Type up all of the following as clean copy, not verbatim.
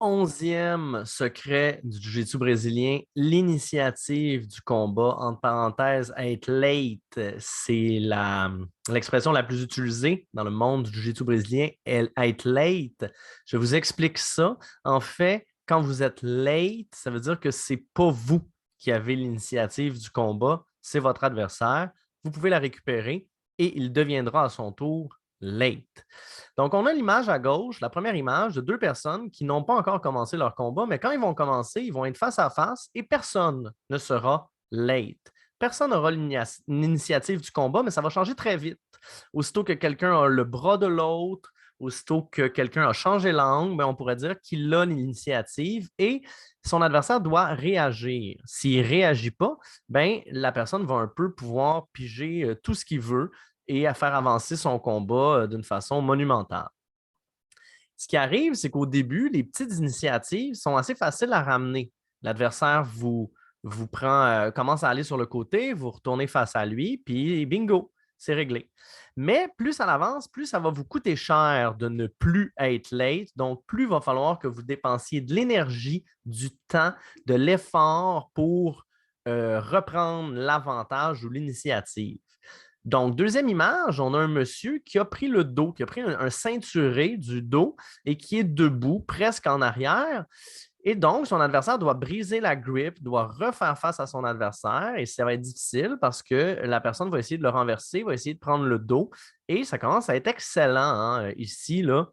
11e secret du jiu-jitsu brésilien, l'initiative du combat. Entre parenthèses, être late, c'est l'expression la plus utilisée dans le monde du jiu-jitsu brésilien. Être late, je vous explique ça. En fait, quand vous êtes late, ça veut dire que c'est pas vous qui avez l'initiative du combat, c'est votre adversaire. Vous pouvez la récupérer et il deviendra à son tour late. Donc, on a l'image à gauche, la première image de deux personnes qui n'ont pas encore commencé leur combat, mais quand ils vont commencer, ils vont être face à face et personne ne sera late. Personne n'aura l'initiative du combat, mais ça va changer très vite. Aussitôt que quelqu'un a le bras de l'autre, aussitôt que quelqu'un a changé l'angle, on pourrait dire qu'il a l'initiative et son adversaire doit réagir. S'il ne réagit pas, la personne va un peu pouvoir piger tout ce qu'il veut et à faire avancer son combat d'une façon monumentale. Ce qui arrive, c'est qu'au début, les petites initiatives sont assez faciles à ramener. L'adversaire vous commence à aller sur le côté, vous retournez face à lui, puis bingo, c'est réglé. Mais plus ça avance, plus ça va vous coûter cher de ne plus être late. Donc, plus il va falloir que vous dépensiez de l'énergie, du temps, de l'effort pour reprendre l'avantage ou l'initiative. Donc, deuxième image, on a un monsieur qui a pris le dos, qui a pris un ceinturé du dos et qui est debout, presque en arrière. Et donc, son adversaire doit briser la grip, doit refaire face à son adversaire et ça va être difficile parce que la personne va essayer de le renverser, va essayer de prendre le dos et ça commence à être excellent ici, là.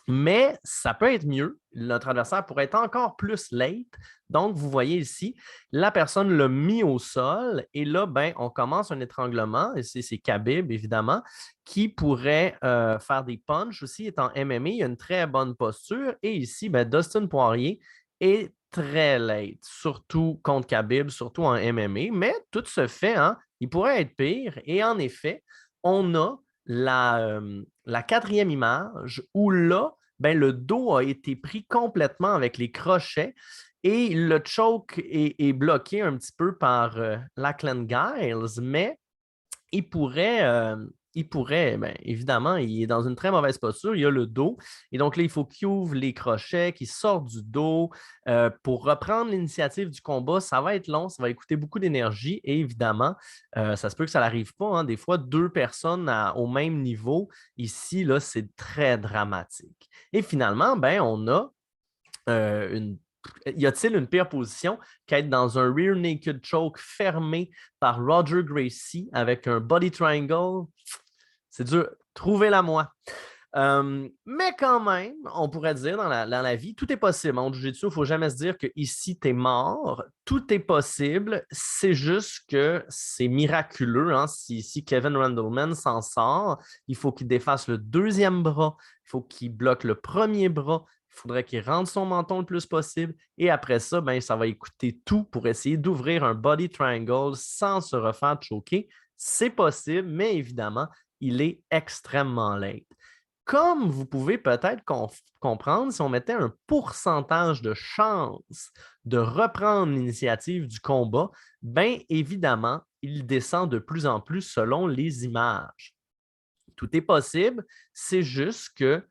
Mais ça peut être mieux. Notre adversaire pourrait être encore plus late. Donc, vous voyez ici, la personne l'a mis au sol et là, on commence un étranglement. Et c'est Khabib, évidemment, qui pourrait faire des punches aussi. Étant MMA, il a une très bonne posture. Et ici, Dustin Poirier est très late, surtout contre Khabib, surtout en MMA. Mais tout se fait, hein? Il pourrait être pire. Et en effet, on a la quatrième image où là, le dos a été pris complètement avec les crochets et le choke est bloqué un petit peu par Lachlan Giles, mais il pourrait, euh, évidemment, il est dans une très mauvaise posture, il a le dos. Et donc là, il faut qu'il ouvre les crochets, qu'il sorte du dos. Pour reprendre l'initiative du combat, ça va être long, ça va coûter beaucoup d'énergie. Et évidemment, ça se peut que ça n'arrive pas, hein. Des fois, deux personnes au même niveau, ici, là, c'est très dramatique. Et finalement, on a une y a-t-il une pire position qu'être dans un rear naked choke fermé par Roger Gracie avec un body triangle? C'est dur. Trouvez-la moi. Mais quand même, on pourrait dire dans la vie, tout est possible. En jiu-jitsu, il ne faut jamais se dire que ici, tu es mort. Tout est possible. C'est juste que c'est miraculeux. Hein? Si Kevin Randleman s'en sort, il faut qu'il défasse le deuxième bras. Il faut qu'il bloque le premier bras. Il faudrait qu'il rentre son menton le plus possible. Et après ça, ça va écouter tout pour essayer d'ouvrir un body triangle sans se refaire choquer. C'est possible, mais évidemment, il est extrêmement late. Comme vous pouvez peut-être comprendre, si on mettait un pourcentage de chance de reprendre l'initiative du combat, bien évidemment, il descend de plus en plus selon les images. Tout est possible, c'est juste que,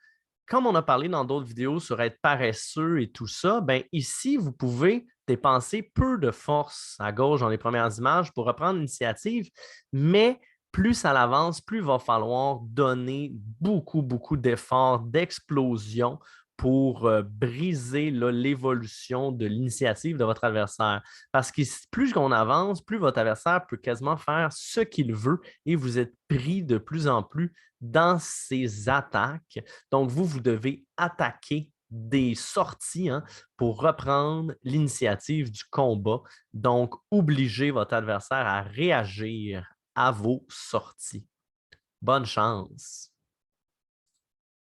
comme on a parlé dans d'autres vidéos sur être paresseux et tout ça, ici, vous pouvez dépenser peu de force à gauche dans les premières images pour reprendre l'initiative, mais plus ça avance, plus il va falloir donner beaucoup, beaucoup d'efforts, d'explosion pour briser l'évolution de l'initiative de votre adversaire. Parce que plus on avance, plus votre adversaire peut quasiment faire ce qu'il veut et vous êtes pris de plus en plus dans ses attaques. Donc, vous devez attaquer des sorties pour reprendre l'initiative du combat. Donc, obligez votre adversaire à réagir à vos sorties. Bonne chance!